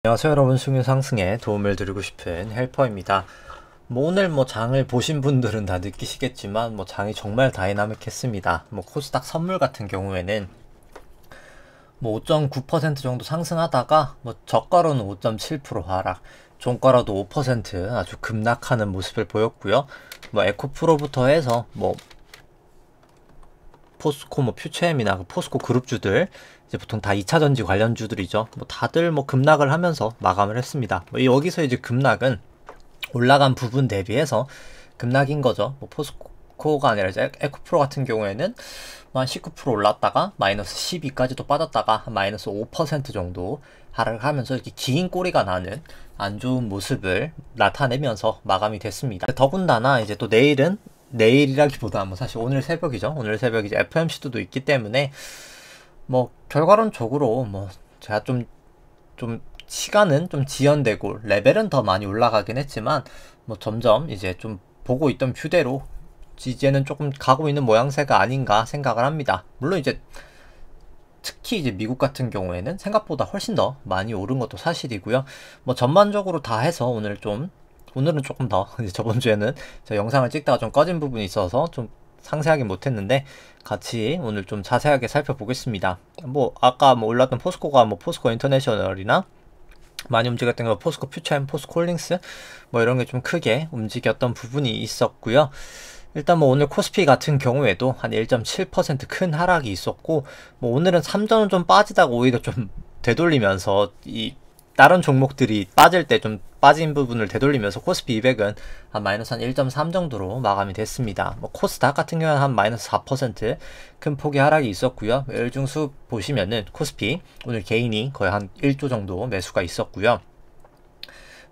안녕하세요 여러분, 수익률 상승에 도움을 드리고 싶은 헬퍼입니다. 오늘 장을 보신 분들은 다 느끼시겠지만 장이 정말 다이나믹했습니다. 코스닥 선물 같은 경우에는 5.9% 정도 상승하다가 저가로는 5.7% 하락, 종가로도 5% 아주 급락하는 모습을 보였고요. 에코프로부터 해서 포스코, 퓨처엠이나 포스코 그룹주들, 이제 보통 다 2차전지 관련주들이죠. 다들 급락을 하면서 마감을 했습니다. 여기서 이제 급락은 올라간 부분 대비해서 급락인 거죠. 포스코가 아니라 이제 에코프로 같은 경우에는 한 19% 올랐다가 마이너스 12까지도 빠졌다가 한 마이너스 5% 정도 하락을 하면서 이렇게 긴 꼬리가 나는 안 좋은 모습을 나타내면서 마감이 됐습니다. 더군다나 이제 또 내일이라기보다 사실 오늘 새벽이죠. 오늘 새벽 이제 FOMC도 있기 때문에 결과론적으로 제가 좀 시간은 좀 지연되고 레벨은 더 많이 올라가긴 했지만 점점 이제 좀 보고 있던 뷰대로 이제는 조금 가고 있는 모양새가 아닌가 생각을 합니다. 물론 이제 특히 이제 미국 같은 경우에는 생각보다 훨씬 더 많이 오른 것도 사실이고요. 전반적으로 다 해서 오늘은 조금 더 저번 주에는 제가 영상을 찍다가 좀 꺼진 부분이 있어서 좀 상세하게 못했는데 같이 오늘 좀 자세하게 살펴보겠습니다. 아까 올랐던 포스코가 포스코 인터내셔널이나 많이 움직였던 거 포스코 퓨처엠, 포스코 홀딩스 이런 게 좀 크게 움직였던 부분이 있었고요. 일단 오늘 코스피 같은 경우에도 한 1.7% 큰 하락이 있었고 오늘은 3전은 좀 빠지다가 오히려 좀 되돌리면서 이 다른 종목들이 빠질 때 좀 빠진 부분을 되돌리면서 코스피 200은 한 마이너스 한 1.3 정도로 마감이 됐습니다. 코스닥 같은 경우는 한 마이너스 4% 큰 폭의 하락이 있었고요. 일중수 보시면은 코스피 오늘 개인이 거의 한 1조 정도 매수가 있었고요.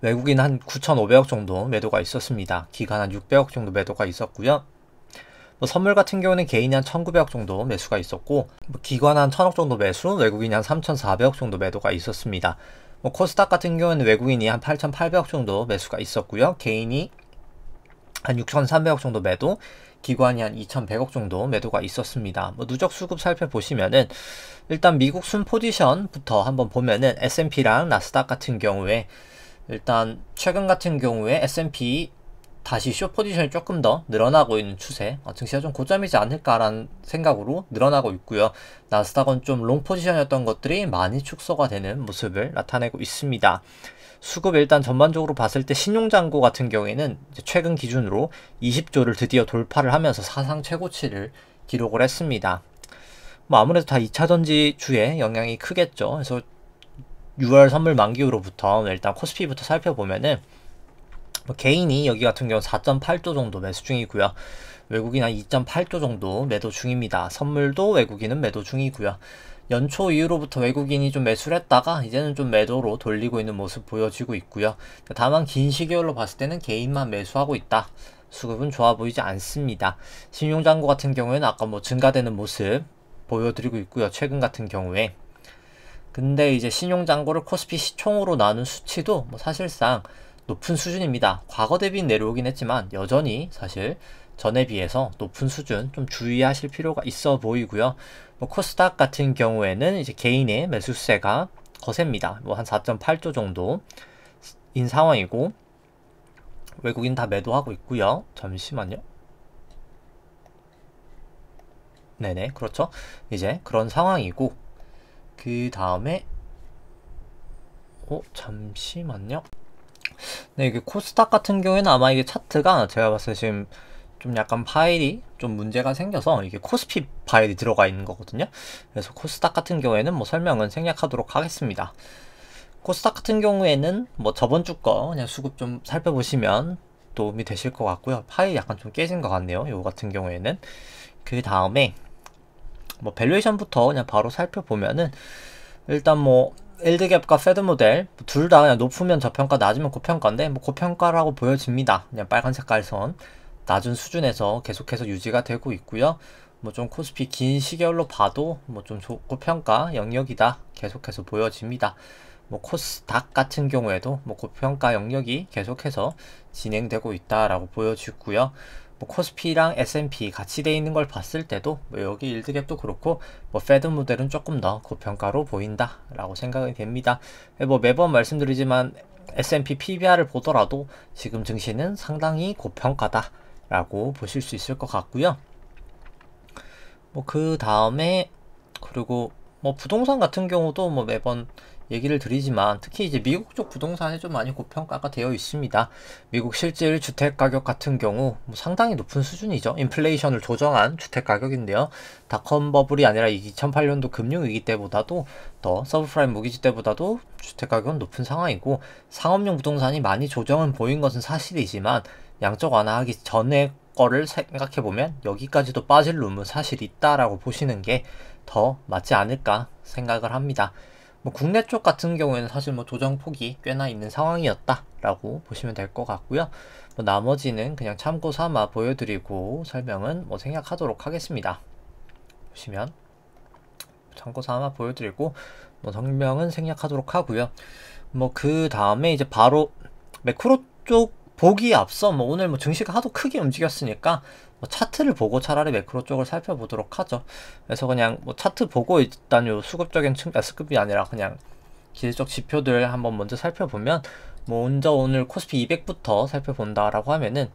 외국인 한 9,500억 정도 매도가 있었습니다. 기관 한 600억 정도 매도가 있었고요. 선물 같은 경우는 개인이 한 1,900억 정도 매수가 있었고 기관 한 1,000억 정도 매수, 외국인이 한 3,400억 정도 매도가 있었습니다. 코스닥 같은 경우는 외국인이 한 8,800억 정도 매수가 있었고요. 개인이 한 6,300억 정도 매도, 기관이 한 2,100억 정도 매도가 있었습니다. 누적 수급 살펴보시면은 일단 미국 순 포지션부터 한번 보면은 S&P랑 나스닥 같은 경우에 일단 최근 같은 경우에 S&P 다시 숏 포지션이 조금 더 늘어나고 있는 추세, 증시가 좀 고점이지 않을까라는 생각으로 늘어나고 있고요. 나스닥은 좀 롱 포지션이었던 것들이 많이 축소가 되는 모습을 나타내고 있습니다. 수급 일단 전반적으로 봤을 때 신용잔고 같은 경우에는 최근 기준으로 20조를 드디어 돌파를 하면서 사상 최고치를 기록을 했습니다. 아무래도 다 2차전지 주에 영향이 크겠죠. 그래서 6월 선물 만기로부터 일단 코스피부터 살펴보면은 개인이 여기 같은 경우 4.8조 정도 매수 중이고요. 외국인 한 2.8조 정도 매도 중입니다. 선물도 외국인은 매도 중이고요. 연초 이후로부터 외국인이 좀 매수를 했다가 이제는 좀 매도로 돌리고 있는 모습 보여지고 있고요. 다만 긴 시기열로 봤을 때는 개인만 매수하고 있다. 수급은 좋아 보이지 않습니다. 신용잔고 같은 경우에는 아까 증가되는 모습 보여드리고 있고요. 최근 같은 경우에. 근데 이제 신용잔고를 코스피 시총으로 나눈 수치도 사실상 높은 수준입니다. 과거 대비 내려오긴 했지만 여전히 사실 전에 비해서 높은 수준, 좀 주의하실 필요가 있어 보이고요. 코스닥 같은 경우에는 이제 개인의 매수세가 거셉니다. 한 4.8조 정도인 상황이고 외국인 다 매도하고 있고요. 잠시만요. 네네, 그렇죠. 이제 그런 상황이고 그 다음에 잠시만요. 네, 이게 코스닥 같은 경우에는 아마 이게 차트가 제가 봤을 때 지금 좀 약간 파일이 좀 문제가 생겨서 이게 코스피 파일이 들어가 있는 거거든요. 그래서 코스닥 같은 경우에는 설명은 생략하도록 하겠습니다. 코스닥 같은 경우에는 저번 주 거 그냥 수급 좀 살펴보시면 도움이 되실 것 같고요. 파일이 약간 좀 깨진 것 같네요. 요 같은 경우에는. 그 다음에 밸류에이션부터 그냥 바로 살펴보면은 일단 일드갭과 패드 모델 둘 다 그냥 높으면 저평가, 낮으면 고평가인데 고평가라고 보여집니다. 그냥 빨간 색깔 선 낮은 수준에서 계속해서 유지가 되고 있고요. 좀 코스피 긴 시계열로 봐도 좀 고평가 영역이다 계속해서 보여집니다. 코스닥 같은 경우에도 고평가 영역이 계속해서 진행되고 있다라고 보여지고요. 뭐 코스피랑 S&P 같이 돼 있는 걸 봤을 때도 뭐 여기 일드갭도 그렇고 뭐 페드 모델은 조금 더 고평가로 보인다 라고 생각이 됩니다. 뭐 매번 말씀드리지만 S&P PBR을 보더라도 지금 증시는 상당히 고평가다 라고 보실 수 있을 것 같고요. 뭐 그 다음에 그리고 뭐 부동산 같은 경우도 뭐 매번 얘기를 드리지만 특히 이제 미국 쪽 부동산이 좀 많이 고평가가 되어 있습니다. 미국 실질 주택 가격 같은 경우 뭐 상당히 높은 수준이죠. 인플레이션을 조정한 주택 가격인데요. 닷컴 버블이 아니라 2008년도 금융위기 때보다도 더 서브프라임 모기지 때보다도 주택 가격은 높은 상황이고 상업용 부동산이 많이 조정은 보인 것은 사실이지만 양적 완화하기 전에 거를 생각해보면 여기까지도 빠질 룸은 사실 있다라고 보시는 게 더 맞지 않을까 생각을 합니다. 뭐 국내 쪽 같은 경우에는 사실 뭐 조정폭이 꽤나 있는 상황이었다라고 보시면 될 것 같고요. 뭐 나머지는 그냥 참고 삼아 보여드리고 설명은 뭐 생략하도록 하겠습니다. 보시면 참고 삼아 보여드리고 뭐 설명은 생략하도록 하고요. 뭐 그 다음에 이제 바로 매크로 쪽 보기 앞서 뭐 오늘 뭐 증시가 하도 크게 움직였으니까 뭐 차트를 보고 차라리 매크로 쪽을 살펴보도록 하죠. 그래서 그냥 뭐 차트 보고 일단 요 수급적인 수급이 아니라 그냥 기술적 지표들 한번 먼저 살펴보면 뭐 먼저 오늘 코스피 200부터 살펴본다라고 하면은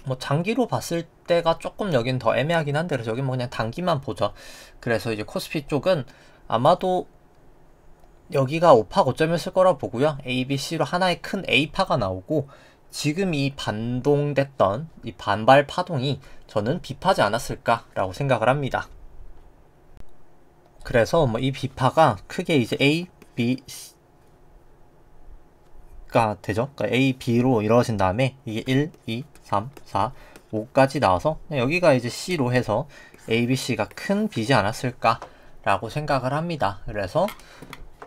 뭐 장기로 봤을 때가 조금 여긴 더 애매하긴 한데 그래서 여기 뭐 그냥 단기만 보죠. 그래서 이제 코스피 쪽은 아마도 여기가 5파 고점이었을 거라 보고요. A, B, C로 하나의 큰 A파가 나오고 지금 이 반동됐던 이 반발 파동이 저는 B파지 않았을까라고 생각을 합니다. 그래서 뭐 이 B파가 크게 이제 A, B, C가 되죠. 그러니까 A, B로 이루어진 다음에 이게 1, 2, 3, 4, 5까지 나와서 여기가 이제 C로 해서 A, B, C가 큰 B지 않았을까라고 생각을 합니다. 그래서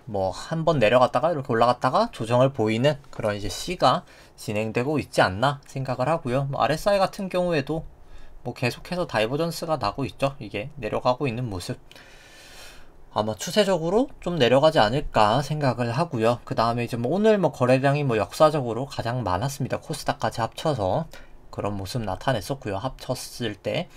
뭐 한 번 내려갔다가 이렇게 올라갔다가 조정을 보이는 그런 이제 C가 진행되고 있지 않나 생각을 하고요. 뭐 RSI 같은 경우에도 뭐 계속해서 다이버전스가 나고 있죠. 이게 내려가고 있는 모습. 아마 추세적으로 좀 내려가지 않을까 생각을 하고요. 그 다음에 이제 뭐 오늘 뭐 거래량이 뭐 역사적으로 가장 많았습니다. 코스닥까지 합쳐서 그런 모습 나타냈었고요. 합쳤을 때.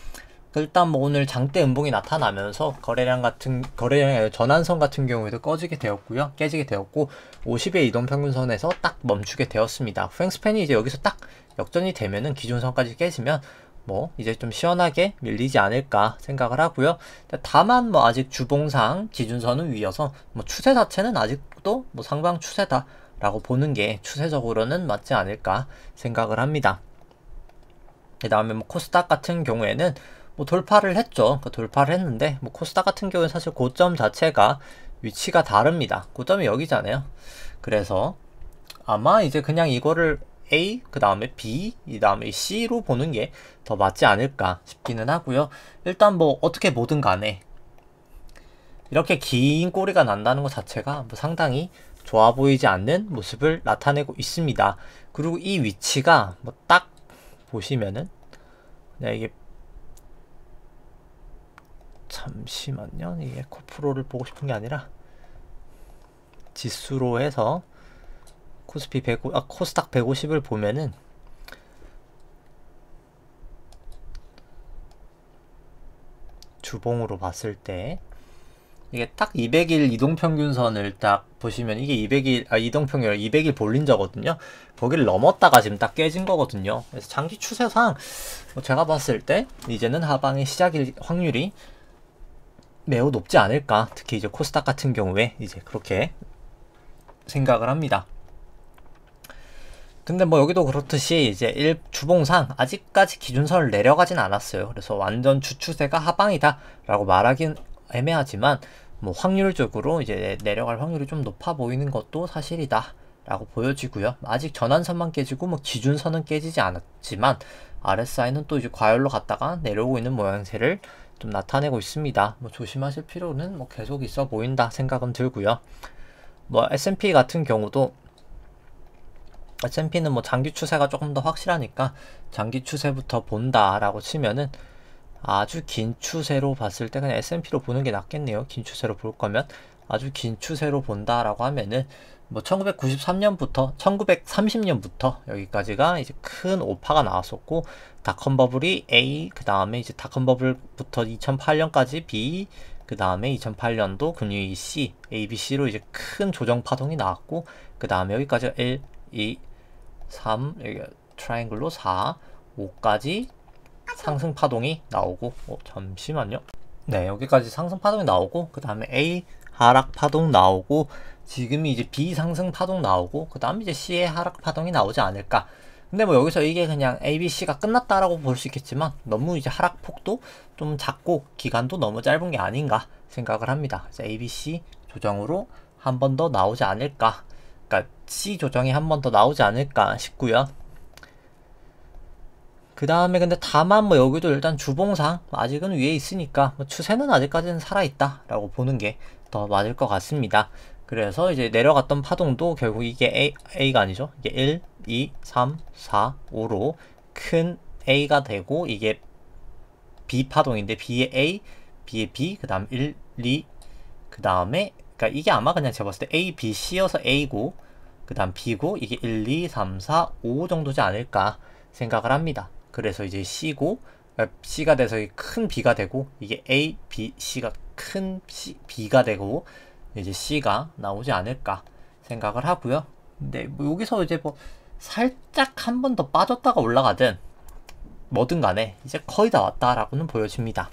일단 뭐 오늘 장대 음봉이 나타나면서 거래량의 전환선 같은 경우에도 깨지게 되었고 50의 이동평균선에서 딱 멈추게 되었습니다. 후행스팬이 이제 여기서 딱 역전이 되면은 기준선까지 깨지면 뭐 이제 좀 시원하게 밀리지 않을까 생각을 하고요. 다만 뭐 아직 주봉상 기준선은 위여서 뭐 추세 자체는 아직도 뭐 상방 추세다라고 보는 게 추세적으로는 맞지 않을까 생각을 합니다. 그 다음에 뭐 코스닥 같은 경우에는 뭐 돌파를 했죠. 돌파를 했는데 뭐 코스닥 같은 경우는 사실 고점 자체가 위치가 다릅니다. 고점이 여기잖아요. 그래서 아마 이제 그냥 이거를 A, 그 다음에 B, 이 다음에 C로 보는 게 더 맞지 않을까 싶기는 하고요. 일단 뭐 어떻게 보든 간에 이렇게 긴 꼬리가 난다는 것 자체가 뭐 상당히 좋아 보이지 않는 모습을 나타내고 있습니다. 그리고 이 위치가 뭐 딱 보시면은 그냥 이게 잠시만요. 이게 코프로를 보고 싶은 게 아니라 지수로 해서 코스닥 150을 보면은 주봉으로 봤을 때 이게 딱 200일 이동평균선을 딱 보시면 이게 200일 볼린저거든요. 거기를 넘었다가 지금 딱 깨진 거거든요. 그래서 장기 추세상 뭐 제가 봤을 때 이제는 하방의 시작일 확률이 매우 높지 않을까. 특히 이제 코스닥 같은 경우에 이제 그렇게 생각을 합니다. 근데 뭐 여기도 그렇듯이 이제 주봉상 아직까지 기준선을 내려가진 않았어요. 그래서 완전 주추세가 하방이다 라고 말하긴 애매하지만 뭐 확률적으로 이제 내려갈 확률이 좀 높아 보이는 것도 사실이다 라고 보여지고요. 아직 전환선만 깨지고 뭐 기준선은 깨지지 않았지만 RSI는 또 이제 과열로 갔다가 내려오고 있는 모양새를 좀 나타내고 있습니다. 뭐 조심하실 필요는 뭐 계속 있어 보인다 생각은 들고요. 뭐 S&P 같은 경우도 S&P는 뭐 장기 추세가 조금 더 확실하니까 장기 추세부터 본다라고 치면은 아주 긴 추세로 봤을 때 그냥 S&P로 보는 게 낫겠네요. 긴 추세로 볼 거면 아주 긴 추세로 본다라고 하면은 뭐 1993년부터 1930년부터 여기까지가 이제 큰 오파가 나왔었고, 닷컴 버블이 A, 그 다음에 이제 닷컴 버블부터 2008년까지 B, 그 다음에 2008년도 금융위 C, A, B, C로 이제 큰 조정 파동이 나왔고, 그 다음에 여기까지가 1, 2, 3, 여기 트라이앵글로 4, 5까지 상승 파동이 나오고, 잠시만요. 네, 여기까지 상승 파동이 나오고, 그 다음에 A 하락 파동 나오고, 지금이 이제 B 상승 파동 나오고, 그 다음에 이제 C의 하락 파동이 나오지 않을까. 근데 뭐 여기서 이게 그냥 A, B, C가 끝났다라고 볼 수 있겠지만, 너무 이제 하락폭도 좀 작고 기간도 너무 짧은 게 아닌가 생각을 합니다. 그래서 A, B, C 조정으로 한 번 더 나오지 않을까. 그러니까 C 조정이 한 번 더 나오지 않을까 싶고요. 그 다음에 근데 다만 뭐 여기도 일단 주봉상 아직은 위에 있으니까 뭐 추세는 아직까지는 살아있다 라고 보는 게 더 맞을 것 같습니다. 그래서 이제 내려갔던 파동도 결국 이게 A가 아니죠. 이게 1, 2, 3, 4, 5로 큰 A가 되고, 이게 B 파동인데 B의 A, B의 B, 그 다음 1, 2, 그 다음에 그러니까 이게 아마 그냥 제가 봤을 때 A, B, C여서 A고, 그 다음 B고, 이게 1, 2, 3, 4, 5 정도지 않을까 생각을 합니다. 그래서 이제 C고, 그러니까 C가 돼서 큰 B가 되고, 이게 A, B, C가 큰 B가 되고, 이제 C가 나오지 않을까 생각을 하고요. 근데 뭐 여기서 이제 뭐 살짝 한 번 더 빠졌다가 올라가든 뭐든 간에 이제 거의 다 왔다라고는 보여집니다.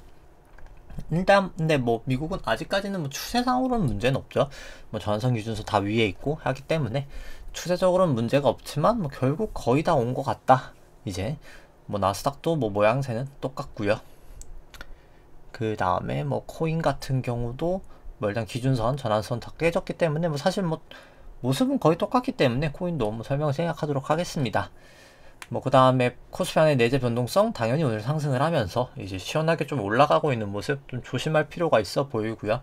일단 근데 뭐 미국은 아직까지는 뭐 추세상으로는 문제는 없죠. 뭐 전선 기준소 다 위에 있고 하기 때문에 추세적으로는 문제가 없지만, 뭐 결국 거의 다 온 것 같다. 이제 뭐 나스닥도 뭐 모양새는 똑같고요. 그 다음에 뭐 코인 같은 경우도 뭐 일단 기준선, 전환선 다 깨졌기 때문에 뭐 사실 뭐 모습은 거의 똑같기 때문에 코인도 뭐 설명을 생략하도록 하겠습니다. 뭐 그 다음에 코스피안의 내재 변동성 당연히 오늘 상승을 하면서 이제 시원하게 좀 올라가고 있는 모습 좀 조심할 필요가 있어 보이고요.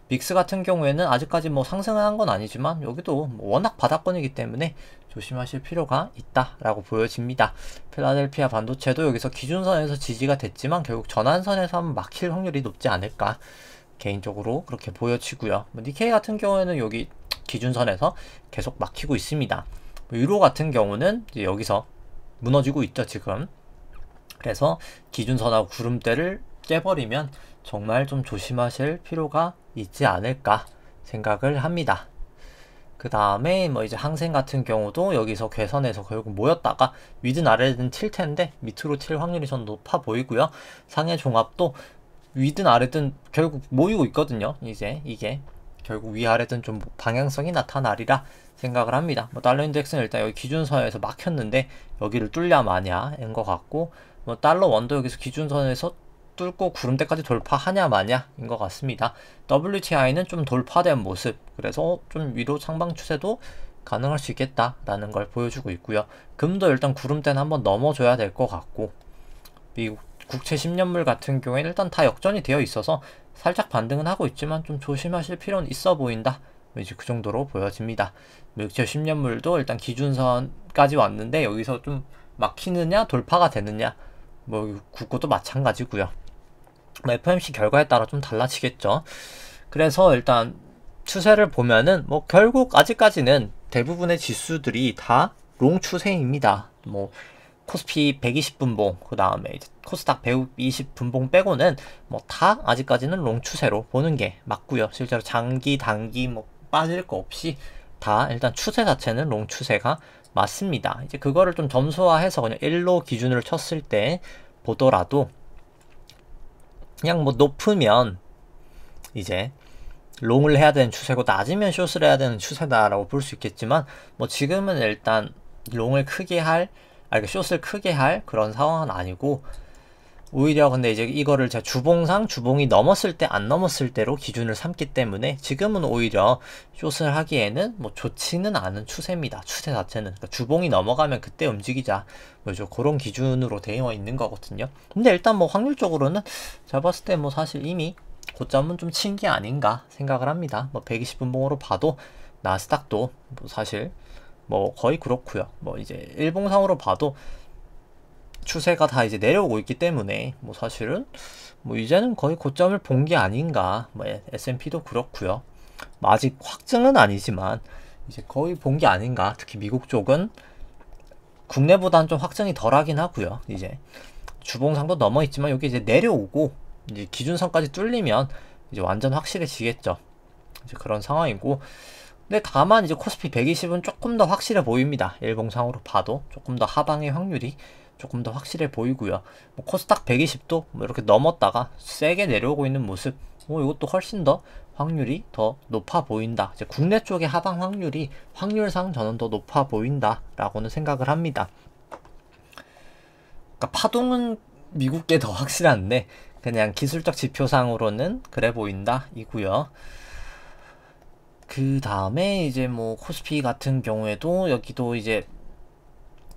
믹스 같은 경우에는 아직까지 뭐 상승을 한 건 아니지만 여기도 뭐 워낙 바닥권이기 때문에 조심하실 필요가 있다라고 보여집니다. 필라델피아 반도체도 여기서 기준선에서 지지가 됐지만 결국 전환선에서 한번 막힐 확률이 높지 않을까 개인적으로 그렇게 보여지고요. 뭐 니케이 같은 경우에는 여기 기준선에서 계속 막히고 있습니다. 유로 같은 경우는 이제 여기서 무너지고 있죠 지금. 그래서 기준선하고 구름대를 깨버리면 정말 좀 조심하실 필요가 있지 않을까 생각을 합니다. 그 다음에 뭐 이제 항생 같은 경우도 여기서 괴선에서 결국 모였다가 위든 아래든 튈 텐데 밑으로 튈 확률이 전 높아 보이고요. 상해 종합도 위든 아래든 결국 모이고 있거든요. 이제 이게 결국 위아래든 좀 방향성이 나타나리라 생각을 합니다. 뭐 달러 인덱스는 일단 여기 기준선에서 막혔는데 여기를 뚫냐 마냐인 것 같고, 뭐 달러 원도 여기서 기준선에서 뚫고 구름대까지 돌파하냐 마냐인 것 같습니다. WTI는 좀 돌파된 모습, 그래서 좀 위로 상방 추세도 가능할 수 있겠다라는 걸 보여주고 있고요. 금도 일단 구름대는 한번 넘어줘야 될 것 같고, 미국 국채 10년물 같은 경우에는 일단 다 역전이 되어 있어서 살짝 반등은 하고 있지만 좀 조심하실 필요는 있어 보인다. 이제 그 정도로 보여집니다. 국채 10년물도 일단 기준선까지 왔는데 여기서 좀 막히느냐 돌파가 되느냐, 뭐 국고도 마찬가지고요. 뭐 FOMC 결과에 따라 좀 달라지겠죠. 그래서 일단 추세를 보면은 뭐 결국 아직까지는 대부분의 지수들이 다 롱 추세입니다. 뭐 코스피 120분봉, 그 다음에 코스닥 120분봉 빼고는 뭐 다 아직까지는 롱 추세로 보는 게 맞고요. 실제로 장기, 단기 뭐 빠질 거 없이 다 일단 추세 자체는 롱 추세가 맞습니다. 이제 그거를 좀 점수화해서 그냥 1로 기준으로 쳤을 때 보더라도 그냥 뭐 높으면 이제 롱을 해야 되는 추세고 낮으면 숏을 해야 되는 추세다라고 볼 수 있겠지만, 뭐 지금은 일단 롱을 크게 할, 숏을 크게 할 그런 상황은 아니고, 오히려 근데 이제 이거를 제가 주봉이 넘었을 때 안 넘었을 때로 기준을 삼기 때문에 지금은 오히려 숏을 하기에는 뭐 좋지는 않은 추세입니다. 추세 자체는. 그러니까 주봉이 넘어가면 그때 움직이자, 뭐죠, 그런 기준으로 되어 있는 거거든요. 근데 일단 뭐 확률적으로는 제가 봤을 때 뭐 사실 이미 고점은 좀 친 게 아닌가 생각을 합니다. 뭐 120분봉으로 봐도 나스닥도 뭐 사실 뭐 거의 그렇고요. 뭐 이제 일봉상으로 봐도 추세가 다 이제 내려오고 있기 때문에 뭐 사실은 뭐 이제는 거의 고점을 본 게 아닌가. 뭐 S&P도 그렇고요. 뭐 아직 확증은 아니지만 이제 거의 본 게 아닌가. 특히 미국 쪽은 국내보다는 좀 확정이 덜하긴 하고요. 이제 주봉상도 넘어 있지만 여기 이제 내려오고 이제 기준선까지 뚫리면 이제 완전 확실해지겠죠. 이제 그런 상황이고, 근데 다만 이제 코스피 120은 조금 더 확실해 보입니다. 일봉상으로 봐도 조금 더 하방의 확률이 조금 더 확실해 보이고요. 뭐 코스닥 120도 뭐 이렇게 넘었다가 세게 내려오고 있는 모습, 이것도 훨씬 더 확률이 더 높아 보인다. 이제 국내 쪽의 하방 확률이 확률상 저는 더 높아 보인다라고는 생각을 합니다. 그러니까 파동은 미국 게 더 확실한데 그냥 기술적 지표상으로는 그래 보인다 이고요. 그 다음에 이제 뭐 코스피 같은 경우에도 여기도 이제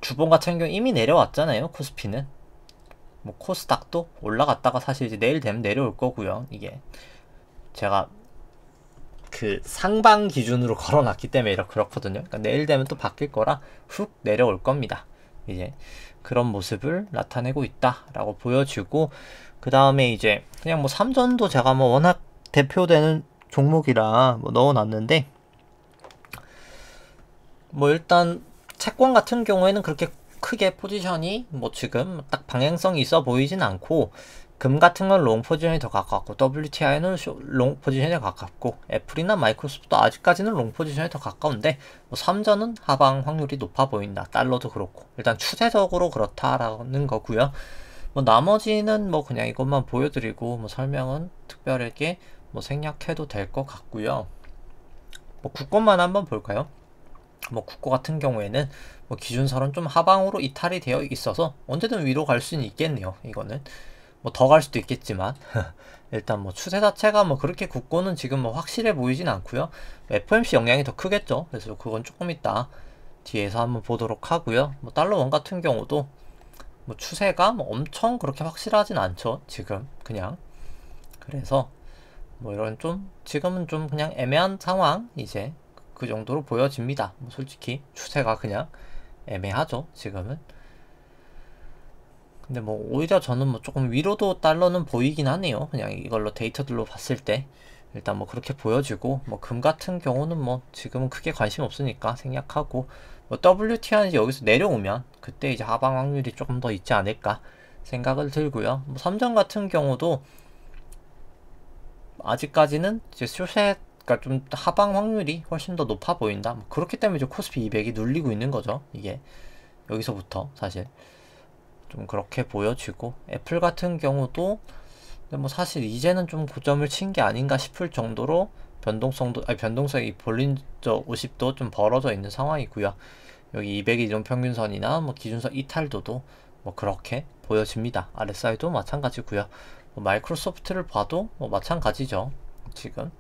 주봉 같은 경우 이미 내려왔잖아요. 코스피는 뭐 코스닥도 올라갔다가 사실 이제 내일 되면 내려올 거고요. 이게 제가 그 상방 기준으로 걸어놨기 때문에 이렇게 그렇거든요. 그러니까 내일 되면 또 바뀔 거라 훅 내려올 겁니다. 이제 그런 모습을 나타내고 있다라고 보여지고, 그 다음에 이제 그냥 뭐 삼전도 제가 뭐 워낙 대표되는 종목이라 뭐 넣어놨는데, 뭐 일단 채권 같은 경우에는 그렇게 크게 포지션이 뭐 지금 딱 방향성이 있어 보이진 않고, 금 같은 건 롱 포지션이 더 가깝고 WTI는 롱 포지션이 더 가깝고 애플이나 마이크로소프트도 아직까지는 롱 포지션이 더 가까운데, 뭐 삼전은 하방 확률이 높아 보인다. 달러도 그렇고 일단 추세적으로 그렇다라는 거고요. 뭐 나머지는 뭐 그냥 이것만 보여드리고 뭐 설명은 특별하게 뭐 생략해도 될 것 같고요. 뭐 국고만 한번 볼까요? 뭐 국고 같은 경우에는 뭐 기준선은 좀 하방으로 이탈이 되어 있어서 언제든 위로 갈 수는 있겠네요. 이거는 뭐 더 갈 수도 있겠지만 일단 뭐 추세 자체가 뭐 그렇게 국고는 지금 뭐 확실해 보이진 않고요. FOMC 영향이 더 크겠죠. 그래서 그건 조금 이따 뒤에서 한번 보도록 하고요. 뭐 달러 원 같은 경우도 뭐 추세가 뭐 엄청 그렇게 확실하진 않죠. 지금 그냥 그래서 뭐 이런 좀 지금은 좀 그냥 애매한 상황, 이제 그 정도로 보여집니다. 뭐 솔직히 추세가 그냥 애매하죠 지금은. 근데 뭐 오히려 저는 뭐 조금 위로도 달러는 보이긴 하네요. 그냥 이걸로 데이터들로 봤을 때 일단 뭐 그렇게 보여지고, 뭐 금 같은 경우는 뭐 지금은 크게 관심 없으니까 생략하고, 뭐 WTI는 이제 여기서 내려오면 그때 이제 하방 확률이 조금 더 있지 않을까 생각을 들고요. 뭐 삼전 같은 경우도 아직까지는 이제 추세가 좀 하방 확률이 훨씬 더 높아 보인다. 뭐 그렇기 때문에 이제 코스피 200이 눌리고 있는 거죠. 이게 여기서부터 사실 좀 그렇게 보여지고, 애플 같은 경우도 근데 뭐 사실 이제는 좀 고점을 친 게 아닌가 싶을 정도로 변동성이 볼린저 50도 좀 벌어져 있는 상황이고요. 여기 200일 이동 평균선이나 뭐 기준선 이탈도도 뭐 그렇게 보여집니다. RSI도 마찬가지고요. 뭐 마이크로소프트를 봐도 뭐 마찬가지죠. 지금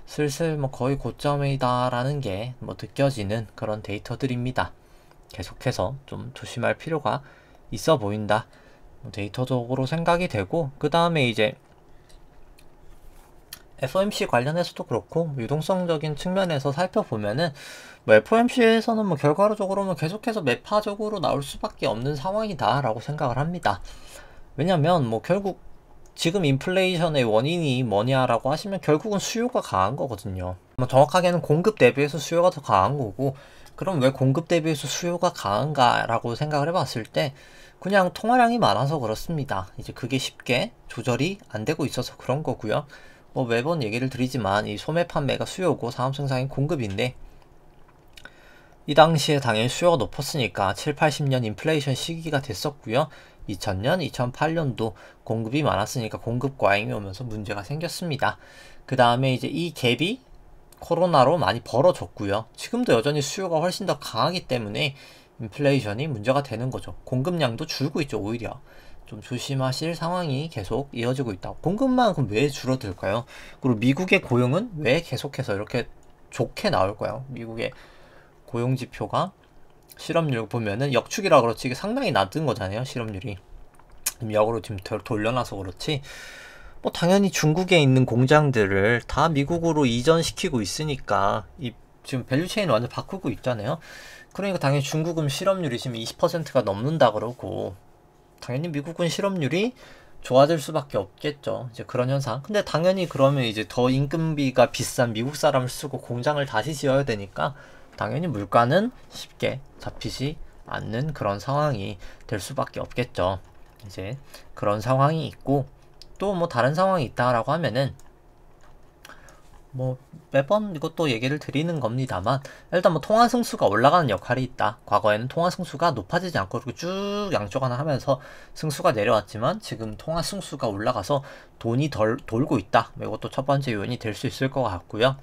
슬슬 뭐 거의 고점이다라는 게 뭐 느껴지는 그런 데이터들입니다. 계속해서 좀 조심할 필요가 있어 보인다. 데이터적으로 생각이 되고, 그 다음에 이제 FOMC 관련해서도 그렇고 유동성적인 측면에서 살펴보면은 뭐 FOMC에서는 뭐 결과적으로 뭐 계속해서 매파적으로 나올 수밖에 없는 상황이다라고 생각을 합니다. 왜냐면 뭐 결국 지금 인플레이션의 원인이 뭐냐라고 하시면 결국은 수요가 강한 거거든요. 뭐 정확하게는 공급 대비해서 수요가 더 강한 거고, 그럼 왜 공급 대비해서 수요가 강한가라고 생각을 해봤을 때 그냥 통화량이 많아서 그렇습니다. 이제 그게 쉽게 조절이 안 되고 있어서 그런 거고요. 뭐 매번 얘기를 드리지만 이 소매 판매가 수요고 상업 생산이 공급인데, 이 당시에 당연히 수요가 높았으니까 7, 80년 인플레이션 시기가 됐었고요. 2000년, 2008년도 공급이 많았으니까 공급 과잉이 오면서 문제가 생겼습니다. 그 다음에 이제 이 갭이 코로나로 많이 벌어졌고요. 지금도 여전히 수요가 훨씬 더 강하기 때문에 인플레이션이 문제가 되는 거죠. 공급량도 줄고 있죠. 오히려 좀 조심하실 상황이 계속 이어지고 있다. 공급만 그럼 왜 줄어들까요? 그리고 미국의 고용은 왜 계속해서 이렇게 좋게 나올까요? 미국의 고용 지표가 실업률 보면은 역축이라 그렇지 이게 상당히 낮은 거잖아요. 실업률이 역으로 지금 돌려놔서 그렇지, 뭐 당연히 중국에 있는 공장들을 다 미국으로 이전시키고 있으니까 이 지금 밸류체인 완전 바꾸고 있잖아요. 그러니까 당연히 중국은 실업률이 지금 20%가 넘는다 그러고, 당연히 미국은 실업률이 좋아질 수밖에 없겠죠. 이제 그런 현상. 근데 당연히 그러면 이제 더 임금비가 비싼 미국 사람을 쓰고 공장을 다시 지어야 되니까 당연히 물가는 쉽게 잡히지 않는 그런 상황이 될 수밖에 없겠죠. 이제 그런 상황이 있고 또 뭐 다른 상황이 있다라고 하면은 뭐 매번 이것도 얘기를 드리는 겁니다만 일단 뭐 통화 승수가 올라가는 역할이 있다. 과거에는 통화 승수가 높아지지 않고 이렇게 쭉 양쪽 하나 하면서 승수가 내려왔지만 지금 통화 승수가 올라가서 돈이 덜 돌고 있다. 이것도 첫 번째 요인이 될 수 있을 것 같고요.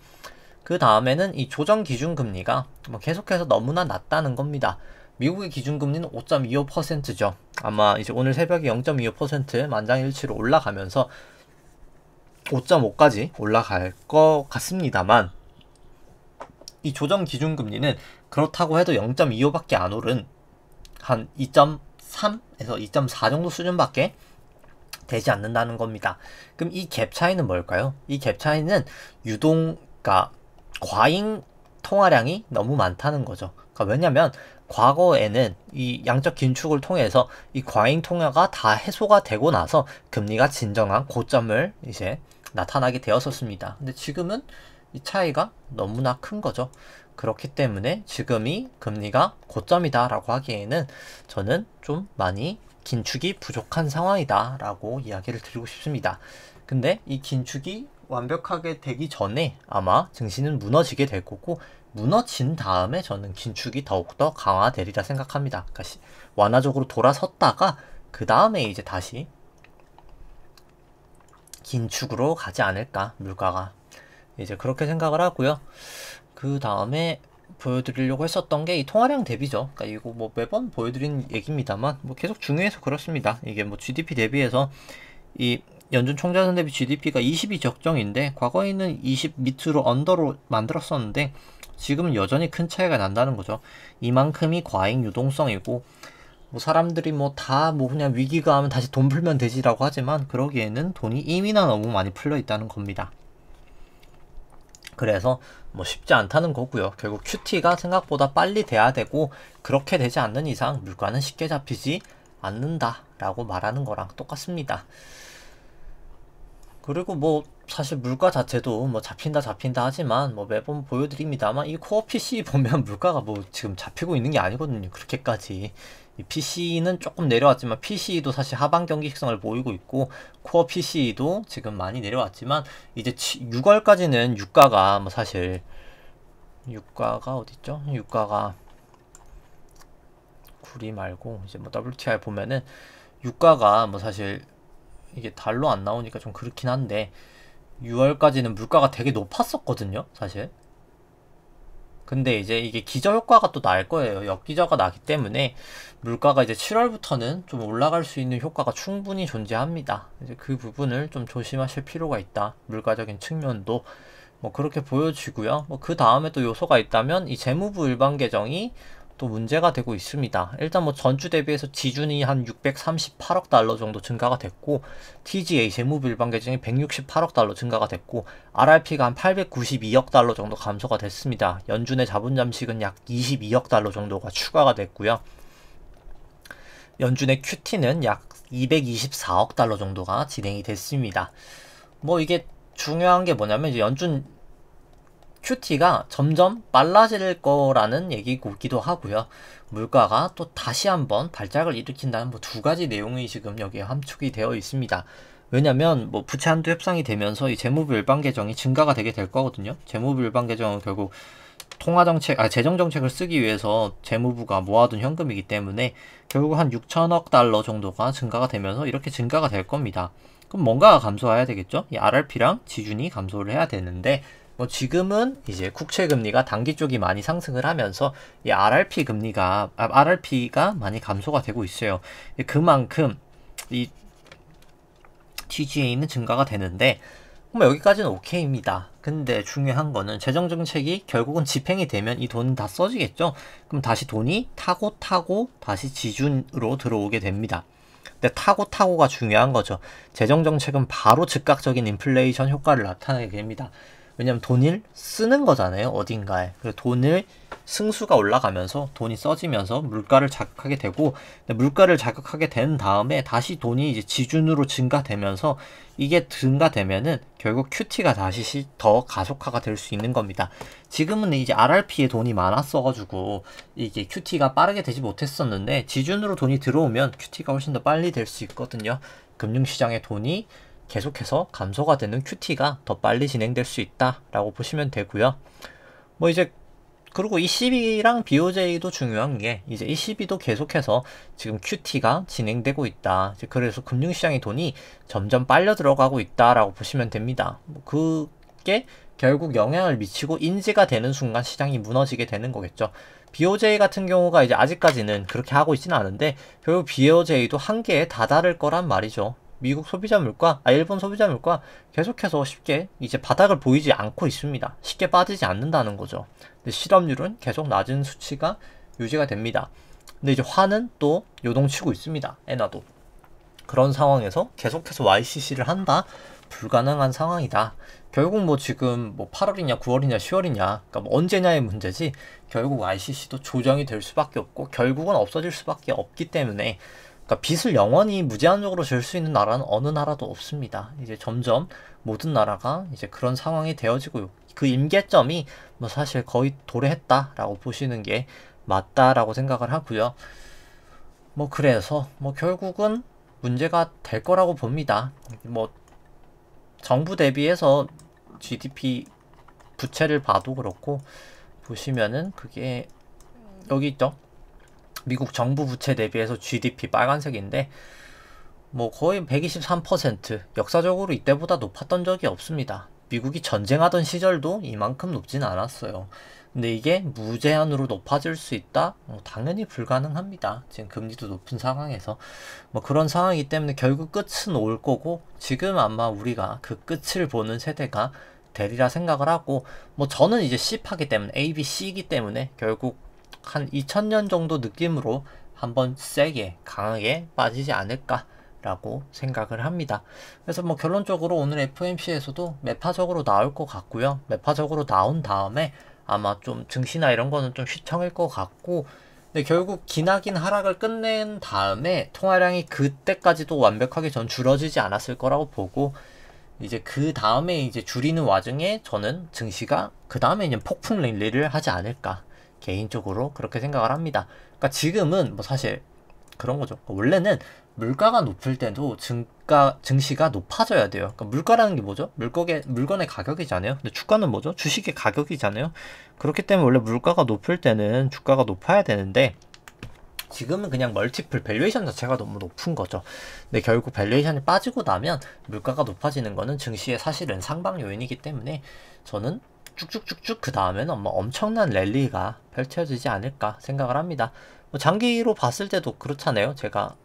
그 다음에는 이 조정 기준금리가 뭐 계속해서 너무나 낮다는 겁니다. 미국의 기준금리는 5.25%죠. 아마 이제 오늘 새벽에 0.25% 만장일치로 올라가면서 5.5까지 올라갈 것 같습니다만 이 조정 기준금리는 그렇다고 해도 0.25밖에 안 오른 한 2.3에서 2.4 정도 수준밖에 되지 않는다는 겁니다. 그럼 이 갭 차이는 뭘까요? 이 갭 차이는 유동가 과잉 통화량이 너무 많다는 거죠. 그러니까 왜냐면 과거에는 이 양적 긴축을 통해서 이 과잉 통화가 다 해소가 되고 나서 금리가 진정한 고점을 이제 나타나게 되었었습니다. 근데 지금은 이 차이가 너무나 큰 거죠. 그렇기 때문에 지금이 금리가 고점이다 라고 하기에는 저는 좀 많이 긴축이 부족한 상황이다 라고 이야기를 드리고 싶습니다. 근데 이 긴축이 완벽하게 되기 전에 아마 증시는 무너지게 될 거고 무너진 다음에 저는 긴축이 더욱더 강화되리라 생각합니다. 그러니까 완화적으로 돌아섰다가 그 다음에 이제 다시 긴축으로 가지 않을까 물가가 이제 그렇게 생각을 하고요. 그 다음에 보여드리려고 했었던 게 이 통화량 대비죠. 그러니까 이거 뭐 매번 보여드린 얘기입니다만 뭐 계속 중요해서 그렇습니다. 이게 뭐 GDP 대비해서 이 연준 총자산 대비 GDP가 20이 적정인데 과거에는 20 밑으로 언더로 만들었었는데 지금은 여전히 큰 차이가 난다는 거죠. 이만큼이 과잉 유동성이고 뭐 사람들이 뭐 다 뭐 그냥 위기가 하면 다시 돈 풀면 되지라고 하지만 그러기에는 돈이 이미나 너무 많이 풀려 있다는 겁니다. 그래서 뭐 쉽지 않다는 거고요. 결국 QT가 생각보다 빨리 돼야 되고 그렇게 되지 않는 이상 물가는 쉽게 잡히지 않는다라고 말하는 거랑 똑같습니다. 그리고 뭐 사실 물가 자체도 뭐 잡힌다 하지만 뭐 매번 보여드립니다만 이 코어 PC 보면 물가가 뭐 지금 잡히고 있는 게 아니거든요. 그렇게까지 이 PC는 조금 내려왔지만 PC도 사실 하반 경직성을 보이고 있고 코어 PC도 지금 많이 내려왔지만 이제 6월까지는 유가가 뭐 사실 유가가 어딨죠? 유가가 구리 말고 이제 뭐 WTI 보면은 유가가 뭐 사실 이게 달로 안 나오니까 좀 그렇긴 한데 6월까지는 물가가 되게 높았었거든요 사실. 근데 이제 이게 기저효과가 또 날 거예요. 역기저가 나기 때문에 물가가 이제 7월부터는 좀 올라갈 수 있는 효과가 충분히 존재합니다. 이제 그 부분을 좀 조심하실 필요가 있다. 물가적인 측면도 뭐 그렇게 보여지고요. 뭐 그 다음에 또 요소가 있다면 이 재무부 일반 개정이 또 문제가 되고 있습니다. 일단 뭐 전주 대비해서 지준이 한 638억 달러 정도 증가가 됐고 TGA 재무부 일반 개정이 168억 달러 증가가 됐고 RRP가 한 892억 달러 정도 감소가 됐습니다. 연준의 자본 잠식은 약 22억 달러 정도가 추가가 됐고요. 연준의 QT는 약 224억 달러 정도가 진행이 됐습니다. 뭐 이게 중요한 게 뭐냐면 이제 연준 QT가 점점 빨라질 거라는 얘기이기도 하고요. 물가가 또 다시 한번 발작을 일으킨다는 뭐 두 가지 내용이 지금 여기에 함축이 되어 있습니다. 왜냐면 뭐 부채 한도 협상이 되면서 이 재무부 일반 개정이 증가가 되게 될 거거든요. 재무부 일반 개정은 결국 재정정책을 쓰기 위해서 재무부가 모아둔 현금이기 때문에 결국 한 6천억 달러 정도가 증가가 되면서 이렇게 증가가 될 겁니다. 그럼 뭔가가 감소해야 되겠죠? 이 RRP랑 지준이 감소를 해야 되는데 뭐 지금은 이제 국채 금리가 단기 쪽이 많이 상승을 하면서 이 RRP가 많이 감소가 되고 있어요. 그만큼 이 TGA는 증가가 되는데 뭐 여기까지는 오케이입니다. 근데 중요한 거는 재정정책이 결국은 집행이 되면 이 돈은 다 써지겠죠? 그럼 다시 돈이 타고 다시 지준으로 들어오게 됩니다. 근데 타고가 중요한 거죠. 재정정책은 바로 즉각적인 인플레이션 효과를 나타내게 됩니다. 왜냐면 돈을 쓰는 거잖아요, 어딘가에. 그래서 돈을 승수가 올라가면서 돈이 써지면서 물가를 자극하게 되고, 물가를 자극하게 된 다음에 다시 돈이 이제 지준으로 증가되면서 이게 증가되면은 결국 QT가 다시 더 가속화가 될 수 있는 겁니다. 지금은 이제 RRP에 돈이 많았어가지고 이게 QT가 빠르게 되지 못했었는데, 지준으로 돈이 들어오면 QT가 훨씬 더 빨리 될 수 있거든요. 금융시장에 돈이 계속해서 감소가 되는 QT가 더 빨리 진행될 수 있다라고 보시면 되고요. 뭐 이제 그리고 ECB랑 BOJ도 중요한 게, 이제 ECB도 계속해서 지금 QT가 진행되고 있다. 그래서 금융시장의 돈이 점점 빨려 들어가고 있다라고 보시면 됩니다. 뭐 그게 결국 영향을 미치고 인지가 되는 순간 시장이 무너지게 되는 거겠죠. BOJ 같은 경우가 이제 아직까지는 그렇게 하고 있지는 않은데, 결국 BOJ도 한계에 다다를 거란 말이죠. 미국 소비자 물가, 일본 소비자 물가 계속해서 쉽게 이제 바닥을 보이지 않고 있습니다. 쉽게 빠지지 않는다는 거죠. 근데 실업률은 계속 낮은 수치가 유지가 됩니다. 근데 이제 화는 또 요동치고 있습니다. 엔화도. 그런 상황에서 계속해서 YCC를 한다? 불가능한 상황이다. 결국 뭐 지금 뭐 8월이냐 9월이냐 10월이냐, 그러니까 뭐 언제냐의 문제지, 결국 YCC도 조정이 될 수밖에 없고 결국은 없어질 수밖에 없기 때문에, 그러니까 빚을 영원히 무제한적으로 줄 수 있는 나라는 어느 나라도 없습니다. 이제 점점 모든 나라가 이제 그런 상황이 되어지고, 그 임계점이 뭐 사실 거의 도래했다라고 보시는 게 맞다라고 생각을 하고요. 뭐 그래서 뭐 결국은 문제가 될 거라고 봅니다. 뭐 정부 대비해서 GDP 부채를 봐도 그렇고, 보시면은 그게 여기 있죠. 미국 정부 부채 대비해서 GDP 빨간색인데, 뭐 거의 123%, 역사적으로 이때보다 높았던 적이 없습니다. 미국이 전쟁하던 시절도 이만큼 높진 않았어요. 근데 이게 무제한으로 높아질 수 있다? 당연히 불가능합니다. 지금 금리도 높은 상황에서. 뭐 그런 상황이기 때문에 결국 끝은 올 거고, 지금 아마 우리가 그 끝을 보는 세대가 되리라 생각을 하고, 뭐 저는 이제 C파기 때문에, A, B, C이기 때문에 결국 한 2000년 정도 느낌으로 한번 세게 강하게 빠지지 않을까 라고 생각을 합니다. 그래서 뭐 결론적으로 오늘 FOMC에서도 매파적으로 나올 것 같고요. 매파적으로 나온 다음에 아마 좀 증시나 이런 거는 좀 휘청일 것 같고, 근데 결국 기나긴 하락을 끝낸 다음에 통화량이 그때까지도 완벽하게 전 줄어들지 않았을 거라고 보고, 이제 그 다음에 이제 줄이는 와중에 저는 증시가 그 다음에 이제 폭풍 랠리를 하지 않을까, 개인적으로 그렇게 생각을 합니다. 그러니까 지금은 뭐 사실 그런 거죠. 원래는 물가가 높을 때도 증시가 높아져야 돼요. 그러니까 물가라는 게 뭐죠? 물건의 가격이잖아요. 근데 주가는 뭐죠? 주식의 가격이잖아요. 그렇기 때문에 원래 물가가 높을 때는 주가가 높아야 되는데, 지금은 그냥 멀티플 밸류에이션 자체가 너무 높은 거죠. 근데 결국 밸류에이션이 빠지고 나면 물가가 높아지는 거는 증시의 사실은 상방 요인이기 때문에, 저는 쭉쭉쭉쭉 그 다음에는 뭐 엄청난 랠리가 펼쳐지지 않을까 생각을 합니다. 뭐 장기로 봤을 때도 그렇잖아요. 제가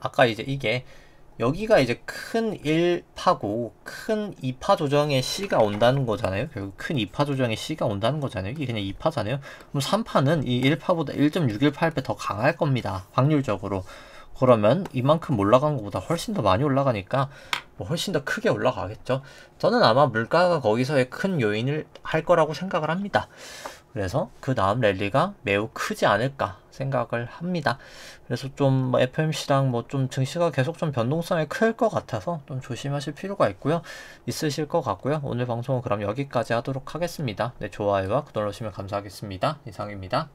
아까 이제 이게 여기가 이제 큰 1파고 큰 2파 조정의 C가 온다는 거잖아요. 결국 큰 2파 조정의 C가 온다는 거잖아요. 이게 그냥 2파잖아요. 그럼 3파는 이 1파보다 1.618배 더 강할 겁니다. 확률적으로. 그러면 이만큼 올라간 것보다 훨씬 더 많이 올라가니까 뭐 훨씬 더 크게 올라가겠죠. 저는 아마 물가가 거기서의 큰 요인을 할 거라고 생각을 합니다. 그래서 그 다음 랠리가 매우 크지 않을까 생각을 합니다. 그래서 좀 FOMC랑 뭐 좀 증시가 계속 좀 변동성이 클 것 같아서 좀 조심하실 필요가 있으실 것 같고요. 오늘 방송은 그럼 여기까지 하도록 하겠습니다. 네, 좋아요와 구독 눌러주시면 감사하겠습니다. 이상입니다.